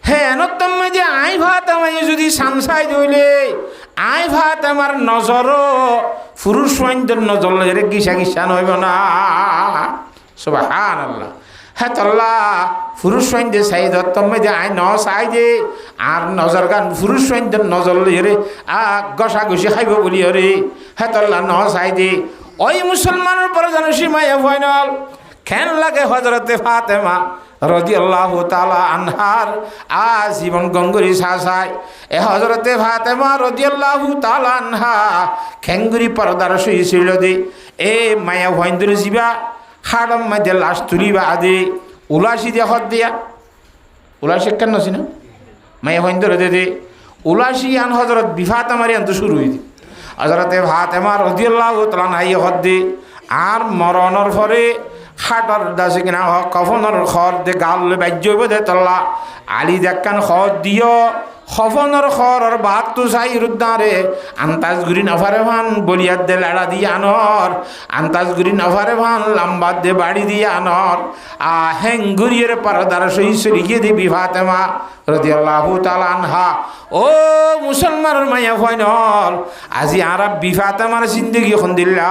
হ্যাঁ নতমে যে আই ভাত আমায় যদি সামসাই দইলে আই ভাত আমার নজরও পুরুষ সৈন্যের নজর রে গিসা গিসা নইব না সুবহানাল্লাহ হ্যাঁ তল্লা পুরুষ সৈন্যে চাই দত্তমে যে আই ন চাই যে আর নজর গান পুরুষ সৈন্যের নজর রে গসা গসি খাইব বলি রে হ্যাঁ তল্লা ন চাই যে ওই মুসলমানের পরে যেন সীমায় ভয় নল খেন লাগে হজরতে ফাতেমা রাদিয়াল্লাহু তাআলা আনহার জীবন গঙ্গুরি সাসাই এ হজরতে ফাতেমা রাদিয়াল্লাহু তাআলা আনহা খেঙ্গুরি পর্দার শুয়েছিল দে এ মায়া ভয়ন্দর জিবা হাড়ম মধ্যে লাশ তুলিবা আদে উলাসি দিয়া হদ দিয়া উলাসি কেন নছিনা মায়া ভয়ন্দর দে উলাসি আন হজরত বিফাতেমারি আনতে শুরু হইছে হজরতে ফাতেমা রাদিয়াল্লাহু তাআলা আনহা হদ দে আর মরণর পরে খাটর দাসে কিনা কফনের খর দে গাল বাজ্য দে তল্লা আলি দেখান খর দিও খফনের খর বাদ তো চাই রুদ্দারে আন্তাজ গুড়ি নফারে ভান বলিয়ার দে লাড়া দিয়ে আনর আন্তাজ গুড়ি নফারে ভান লাম্বাদ দে বাড়ি দিয়ে আনর হেঙ্গুরিয়ের পারদার সহি সরিয়ে দিবি ফাতেমা রাদিয়াল্লাহু তাআলা আনহা ও মুসলমানের মায়া ফয়নল আজি আরা বিফাতেমার জিন্দগি খন দিল্লা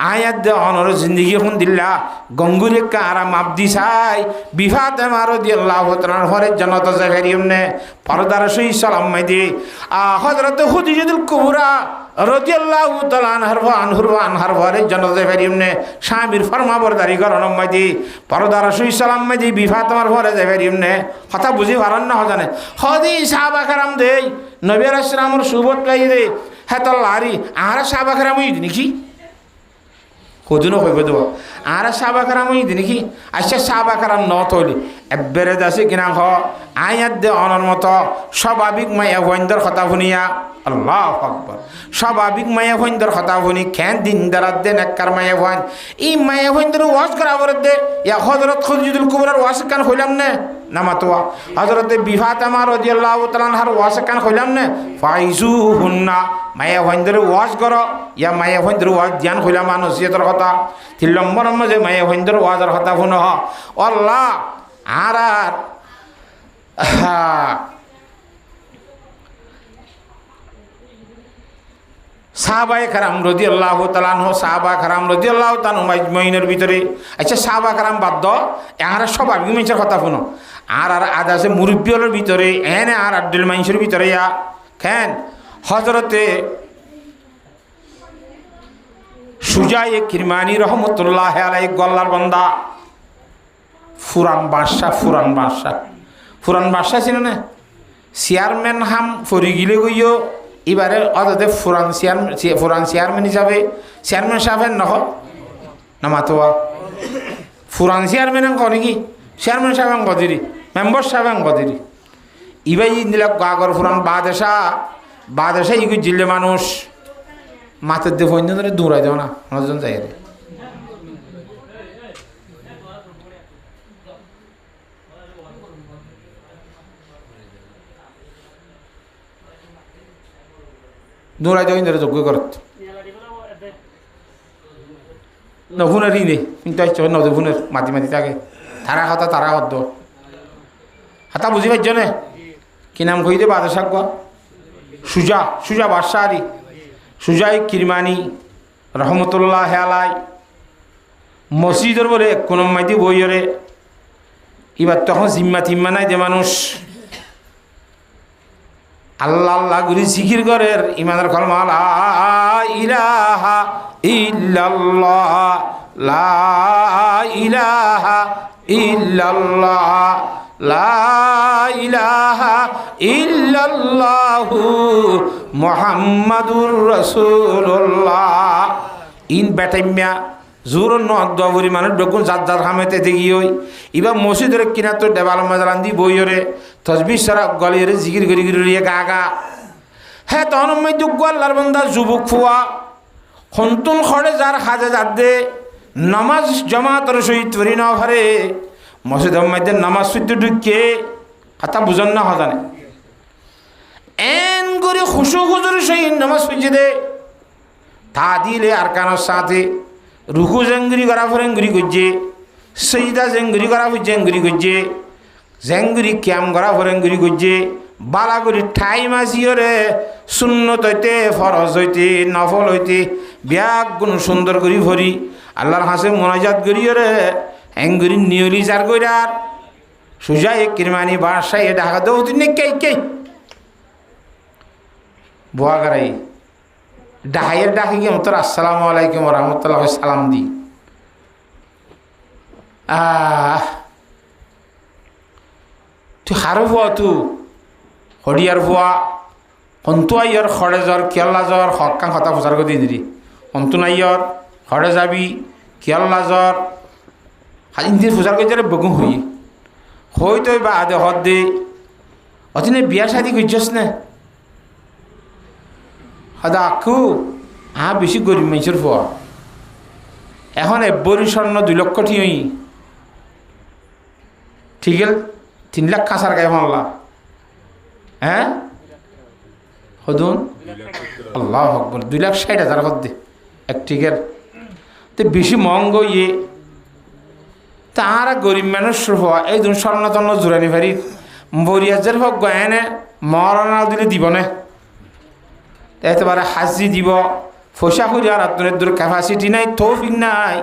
আয়াত দে অনর জিন্দগি খন দিল্লা গঙ্গুরে কারা মাপ দি চাই বিফাতেমা রাদিয়াল্লাহু তাআলার হরে জনত জাফেরিয়মনে পরদার সহি সালাম মাইদি হযরত খুদিজাতুল কুবরা রাদিয়াল্লাহু তাআলা আনহার হরে জনত জাফেরিয়মনে স্বামীর ফরমাবরদারি করন মাইদি পরদার সহি সালাম মাইদি বিফাতেমার হরে জাফেরিয়মনে কথা বুঝি পারেন না জানে হদি সাহাবা কারাম দেই নবী আলাইহিস সালামের সুবত গাই দে হেতল লারি আর সাহাবা কারাম হইদি নাকি কদিনও হইব দেব আর সাহাবা কারাম হইদি নাকি আচ্ছা সাহাবা কারাম ন তৈলি এবারে দাসে কিনা হ আয়াত দে অনর মতো স্বাভাবিক মায়া ভয়ন্দর কথা শুনিয়া আল্লাহু আকবার স্বাভাবিক মায়া ভয়ন্দর কথা শুনি খেন দিন দারাত দে নেককার মায়া ভয়ন এই মায়া ভয়ন্দর ওয়াজ করাবর দে ইয়া হযরত খুদিজাতুল কুবরার ওয়াজ কান হইলাম না নামাতোয়া হযরতে বিফাতেমা রাদিয়াল্লাহু তাআলা আনহার ওয়াজ কান হইলাম না ফাইজুহুন্না মায়া ভয়ন্দর ওয়াজ করো ইয়া মায়া ভয়ন্দর ওয়াজ জ্ঞান হইলাম নসিহতের কথা তিন নম্বর মাঝে মায়া ভয়ন্দর ওয়াজের কথা শুনো আল্লাহ আর সাহাবায়ে কেরাম রাদিয়াল্লাহু তাআলা আনহু সাহাবা কেরাম রাদিয়াল্লাহু তাআলা মাজমাইনের ভিতরে আচ্ছা সাহাবা কেরাম বাদ দাও এরা স্বাভাবিক মানুষের কথা শুনো আর আদা আছে মুরব্বিয়লের ভিতরে এনে আর আব্দুল মানুষের ভিতরে ইয়া কেন হযরতে সুজায়ে কিরমানি রহমতুল্লাহ আলাইহি গল্লার বান্দা ফুরান বাদশা ছিল না চেয়ারম্যান হাম ফরি গিলে গইও এবারে অদতে ফুরান চেয়ারম্যান হিসাবে চেয়ারম্যান সাহেবের নহ নামাতোয়া ফুরান চেয়ারম্যান নাকি চেয়ারম্যান সাহেব গদিরি মেম্বার সাহেব গদিরি ইবাই নিলাক গাগর ফুরান বাদেশা ইগু জিল্লে মানুষ মাথার দিয়ে ফোন ধরে দৌড়াই দেও না নজন যাই রে দৌড়াই দেওয়া ইন্দ্রে যোগ্য করত নফুনের ই নেই কিন্তু নদীফুনের মাতি থাকে তারা হত হাতা বুঝি পাইছ নে কি নাম কই দে বাদশাহ গো সুজা বাদশাহ আরি সুজাই কিরমানি রহমতুল্লাহ আলাই মসজিদের বলে কোন মাইতি বইরে এবার তখন জিম্মা নাই যে মানুষ আল্লাহ আল্লাহ গুরি জিকির করের ইমানের কলমা লা ইলাহা ইল্লাল্লাহ লা ইলাহা ইল্লাল্লাহ লা ইলাহা ইল্লাল্লাহু মুহাম্মাদুর রাসূলুল্লাহ ইন বেটাইম্যা জোর নদবরি মানুষ বেগুন যার হামেতে দেখি ওই এবার মসজিদের কিনা তো দেবাল মাজালান দি বইরে তসবির সারা গলিয়ে জিকির গড়ি গা হ্যাঁ তখন আমি যোগ্য আল্লাহর বান্দা যুবক ফুয়া খন্তুন খড়ে যার হাজে যার দে নামাজ জমাতর সহিত পড়ি না ভারে মসজিদের মধ্যে নামাজ সহিত ঢুকে কথা বুঝন না হজানে এন করে খুশু খুজুর সহিত নামাজ পড়ছে দে তা দিলে আর কানোর সাথে রুকু জেঙ্গুরি করা ফেরেঙ্গুরি করছে সৈদা জেঙ্গুরি করা জেঙ্গুরি করছে জেঙ্গুরি ক্যাম করা ফরেঙ্গুরি গুজে বালাগুড়ি ঠাই মাঝিওরে সুন্নত হইতে ফরজ হইতে নফল হইতে ব্যাগ গুণ সুন্দর করি ভরি আল্লাহর হাসে মোনাজাত করিওরে হ্যাঙ্গুরি নিয়লি যার কইরার সুজাই কিরমানি বাসায় ঢাকা দেও তুই কে বোয়া গারাই ডাহাইয়ের ডাকি কি মতো আসসালামু আলাইকুম রহমতুল্লাহ সালাম দি তুই হারো ভুয়া তু হরিয়ার ভুয়া হন্তু আইয়র খড়ে জ্বর কিয়াল্লা জ্বর হকাং হতা ফুসার গো দিদি হন্তু নাইয়র খড়ে যাবি কিয়াল্লা জ্বর ইন্দির ফুসার গো যারে বগুম হই তই বা আদে হদ দে অতিনে বিয়া শাদি করছস না হদা আকু বেশি গরিব মানুষের ফুয়া এখন এব্বরি স্বর্ণ 2 লক্ষ ঠিই ঠিক 3 লাখ খাসার গায়ে মানলা হ্যাঁ হদুন আল্লাহ আকবর 2,60,000 হদ দে এক টিকের তো বেশি মহঙ্গ তাহারা গরিব মানুষ হওয়া এই ধরুন স্বর্ণ তন্ন জোরানি ভারি বরিয়াজের হোক গয়ানে মরনা দিলে দিব না একেবারে হাজি দিব ফসা করি আর আপনার দূর ক্যাপাসিটি নাই তৌফিক নাই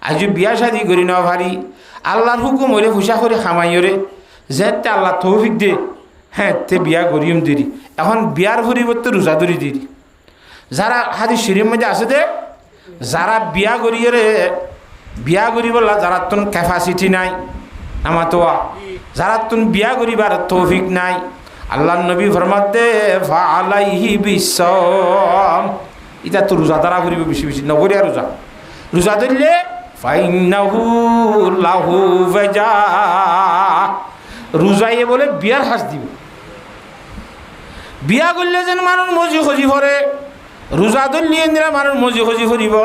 আজ বিয়া শাদি করি না ভারি আল্লাহর হুকুম হইলে ফসা করে খামাইরে যেতে আল্লাহ তৌফিক দে হ্যাঁ তে বিয়া করিম দিরি এখন বিয়ার পরিবর্তে রোজা ধরি দিরি যারা হাদি শরীর মধ্যে আছে দে যারা বিয়া করিয়ে বিয়া করিবলা যারা তোর ক্যাপাসিটি নাই আমার তো যারা তোর বিয়া করিবার তৌফিক নাই আল্লাহ নবী ফরমাতে ফালাইহি বিসম এটা তো রোজা দ্বারা করিব বেশি বেশি নগরিয়া রোজা ধরলে ফাইন্নাহু লাহু ওয়াজা রোজাইয়ে বলে বিয়ার হাস দিব বিয়া করলে যেন মানুষ মজি খজি ভরে রোজা ধরলে এনে মানুষ মজি খজি ভরিব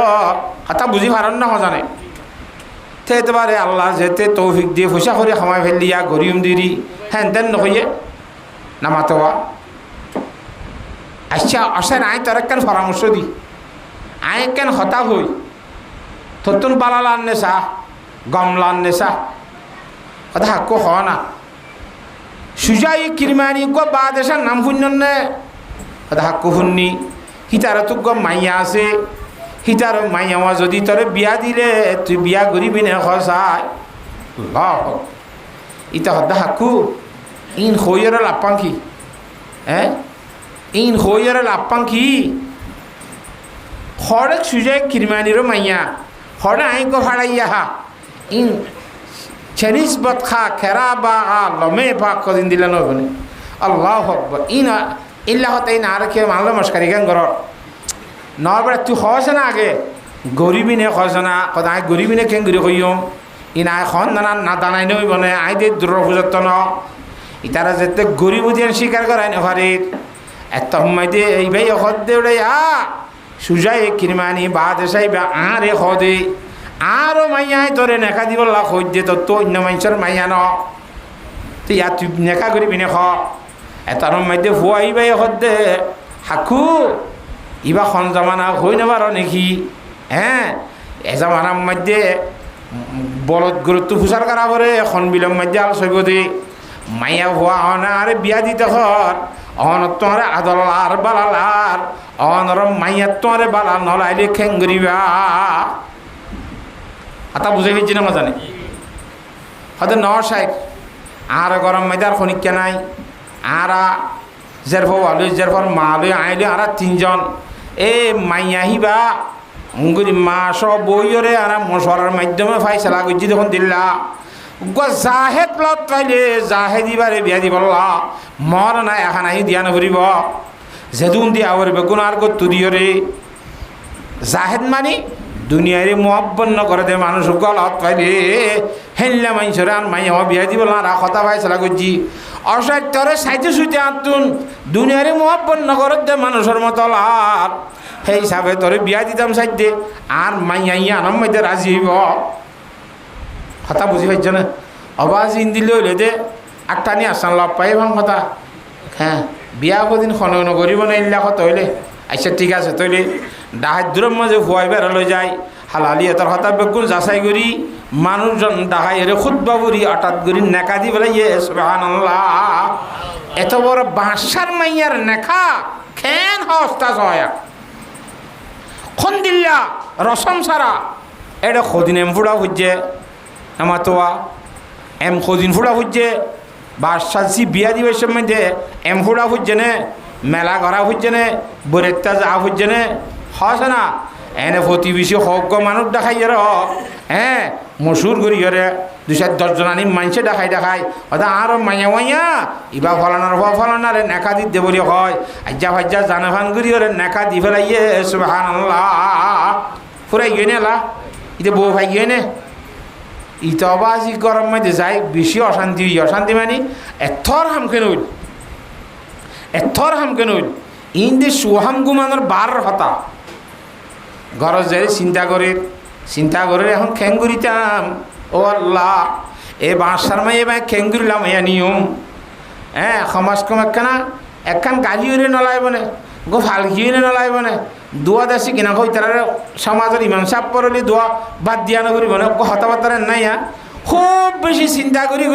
হাতা বুঝি পারেন না জানে এবারে আল্লাহ যেতে তৌফিক দিয়ে পয়সা করে খামাই ফেলিয়া গরিম দিরি হ্যাঁ দেন নকইয়ে নামাতোয়া আচ্ছা আসেন আয় তোর একখান পরামর্শ দি আয় একখান হতাশ হই তোর বালা লান্নে চা গম লান্নে চা কথা হাক্কো হ না সুজাই কিরমানি গো বা দেশার নাম শুনন নে কথা হাক্কো শুননি হিতারা তো গম মাইয়া আছে হিতার মাইয়া যদি তোরে বিয়া দিলে তুই বিয়া করিবি না খসাই ইতা হদ্দা হাক্কু ইন হইয়ের লাপাঙ্কি হ্যাঁ ইন হইয়ের লাপাঙ্কি হরেক সুজাই কিরমানিরও মাইয়া হরে আই গো ভাড়াইয়া হা ইন চেনিস বত খা খেরা বা লমে পা কদিন দিলে নবনে আল্লাহ আকবার ইন ইল্লাহ তাই না আর কে মানলো মস্কারি গান ঘর নবে তুই হস না আগে গরিবি নে হস না কথা আই গরিবি নে কেন গরি কইম ইন আই খন দানা না দানাই নই বনে আই দে দূর বুঝত ন ইতারা যেতে গরিব দিয়ান স্বীকার করাই না ঘরের এত সময় দে এই ভাই হদ দে ওরে সুজাই কিরমানি বা দেশাই বা আরে হদে আরও মাইয়াই তোরে নেখা দিব লাখ হই দে তোর তো অন্য মানুষের মাইয়া ন তুই ইয়া তুই নেখা করিবি নে খ এটার মধ্যে ভুয়াই বাই হদ দে হাকু ইবা খন জামানা হই নেবার নাকি হ্যাঁ এ জামানার মধ্যে বলদ গুরুত্ব ফুসার করা পরে এখন বিলম মধ্যে আল সইব দে মাইয়া ভুয়া হনা আরে বিয়া দিতে হর অন তোরে আদলার বালালার অনর মাইয়া তোরে বালা নলাইলে খেঙ্গরিবা আতা বুঝে ফেলছি না মজা নেই হয়তো নশাই আর গরম মেজার খনিকা নাই আর জেরফ আলু জেরফর মা আলু আইলে আর 3 জন এ মাইয়াহিবা অঙ্গুরি মাস বইরে আর মশলার মাধ্যমে ফাইসলা গুজি যখন দিল্লা জাহেদ প্লট পাইলে জাহেদ দিবারে বিয়া দিবল্লা মর না এখন আহি দিয়া নভরিব যেদুন দিয়া ওর বেগুন আর গত্তু দিয়রে জাহেদ মানি দুনিয়ারে মোহাব্বন্ন করে দে মানুষ গলত পাইলে হেললা মানুষের আর মাইয়া বিয়া দিব না কথা পাইছিলা করছি অসত্যরে সাইতে সুইতে আতুন দুনিয়ারে মোহাব্বন্ন করে দে মানুষের মতো লাভ সেই হিসাবে তোরে বিয়া দিতাম সাইতে আর মাইয়া ইয়া আনম মধ্যে রাজি হইব কথা বুঝি পাইছ না অবাজ ইন দিলে হইলে দে আটটা নিয়ে আসান লাভ পাই ভাঙ কথা হ্যাঁ বিয়া কদিন খন নগরিব না ইল্লা কথা হইলে আচ্ছা ঠিক আছে তৈলে ডাহাত দূরের মাঝে ভুয়াই বেড়ালো যায় হালালিয়াতর হতা বেগুন যাচাই করি মানুষজন ডাকাই এর খুতবা বুড়ি হঠাৎ করি নেকা দি বলে ইয়ে সুবহানাল্লাহ এত বড় বাঁশার মাইয়ার নেখা খেন হস্তা জয়া খন্দিল্লা রসম সারা এটা খদিন এম ফুড়া হচ্ছে আমার তোয়া এম খদিন ফুড়া হচ্ছে বাসাসি বিয়া দিবসের মধ্যে এম ফুড়া হচ্ছে নে মেলা ঘরা হচ্ছে নে বরেত্তা যা হচ্ছে নে হসে না এনে প্রতিবেশী হক মানুষ দেখাই এর হ্যাঁ মসুর করি এরে 2-10 আনি মানুষে দেখাই অর্থাৎ আরও মাইয়া মাইয়া ইবা ফলানার নেকা দিতে বলি হয় আজ্জা ভাজ্জা জানা ফান করি ওরে নেকা দি ফেলাইয়ে সুবহানাল্লাহ ফুরাই গিয়ে নেলা ইতে বউ ভাই গিয়ে নে ইতে অবাজি গরম মধ্যে যাই বেশি অশান্তি মানে এথর হামকে নইল ইন্দে সুহাম গুমানোর বার হতা ঘর যাই চিন্তা করে এখন খেঙ্গুরিতাম ও আল্লাহ এ বাঁশার মাই এবার খেঙ্গুরিলাম এ নিয়ম হ্যাঁ সমাজ কম একখান গাড়ি উড়ে নলাইব না গো ফালকি উড়ে নলাইব না দোয়া দেশি কিনা কই তার সমাজের ইমাম সাপ পড়লে দোয়া বাদ দিয়া না করিব না হতাবার্তার নাই খুব বেশি চিন্তা করি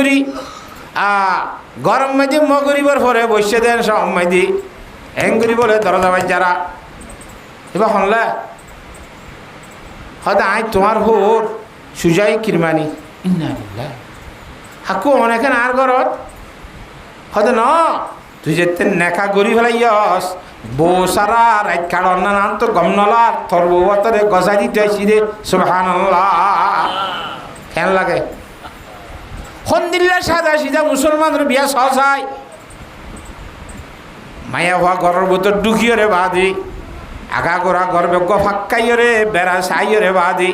গরম মাঝে ম করিবার পরে বসে দেন সব মাইদি হেঙ্গুরি বলে দরজা বাই যারা এবার শুনলা হয়তো আই তোমার হোর সুজাই কিরমানি হাকু অনেকে আর ঘরত হয়তো ন তুই যেতে নেখা গড়ি ফেলাইস বউ সারা রাত কাড়ন না নান তো গম নলার তোর বউ তোরে গজাই দিতে আসি রে সুবহানাল্লাহ কেন লাগে সন্দিল্লা সাদা সিধা মুসলমানের বিয়া সহসাই মায়া হওয়া ঘরের ভিতর ঢুকিয়ে রে বাদি আগা গোড়া ঘর বেগ ফাক্কাইরে বেড়া সাইরে বাদি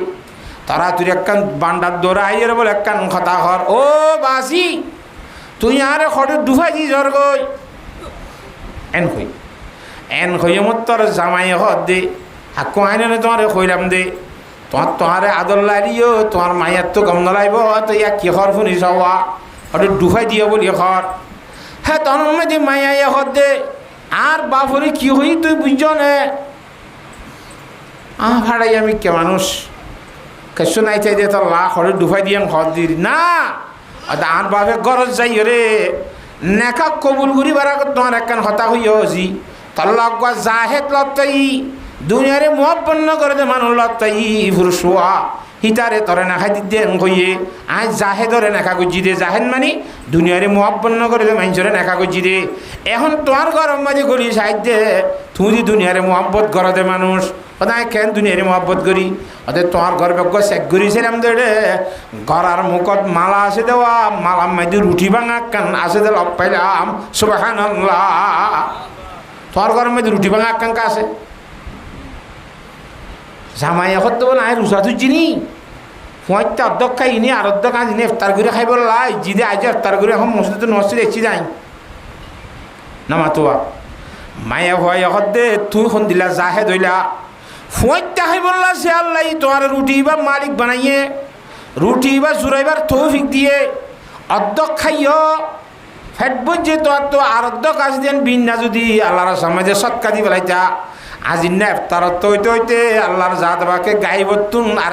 তারা তুই একখান বান্ডার দৌড়া আইরে বলে একখান কথা হর ও বাসি তুই আরে খটে ডুফাই দি জ্বর গই এন হই মত তোর জামাই হর দে হাকু আইনে তোমার কইলাম দে তোমারে আদর লাইও তোমার মায়ের তো গম নলাইব তো ইয়া কি হর শুনিস হওয়া ওটা ডুফাই দিয়ে বলি হর হ্যাঁ তখন মধ্যে মাইয়া হর দে আর বাপরে কি হই তুই বুঝছ নে ভাড়াই আমি কে মানুষ কেসু নাই চাই দিয়ে তোর লাখ হরে ডুফাই দিয়ে ঘর দি না আর বাপে গরজ যাই রে নেকা কবুল করি বারা তোমার একখান হতা হইয়াছি তোর লগ জাহেদ লতাই দুনিয়ারে মহাপন্ন করে দে মানুষ লতাই ফুরসুয়া হিতারে তরে না খাই দিতে কইয়ে আজ জাহেদরে নেখা গুজি দে জাহেদ মানে দুনিয়ারে মহাপন্ন করে দে মানুষরে নেখা গুজি দে এখন তোমার গরম মাঝে গলি সাইড দে তুই দুনিয়ারে মহাব্বত করে দে মানুষ ওদায় কেন দুনিয়ারে মহাব্বত করি ওদের তোমার ঘর বেগ চেক করেছিলাম দে ঘরার মুখত মালা আছে দেওয়া মালা মাঝে রুটি ভাঙা কান আছে দে লব পাইলাম সুবহানাল্লাহ তোমার ঘরের মধ্যে রুটি ভাঙা কান কা আছে জামাই এখন তো বলে আয় রুচা তুই চিনি পঁয়তা অর্ধক খাই ইনি আর অর্ধক আজ ইনি ইফতার করে খাই বল লাই জিদে আজ ইফতার করে এখন মসজিদে নসজিদ এসি যাই না মাতোয়া মায়া ভয় এখন দে তুই এখন দিলা জাহে ধইলা পঁয়তা খাই বললা সে আল্লাহ তোমার রুটি বা মালিক বানাইয়ে রুটি বা জুরাইবার তৌফিক দিয়ে অর্ধক খাইও ফেট বুঝছে তোর তো আর অর্ধক আজ দেন বিন না যদি আল্লাহর সামনে সৎকা দি বেলাইতা আজি না ইফতারত হইতে আল্লাহর জাত বাকে গাইবতুন আর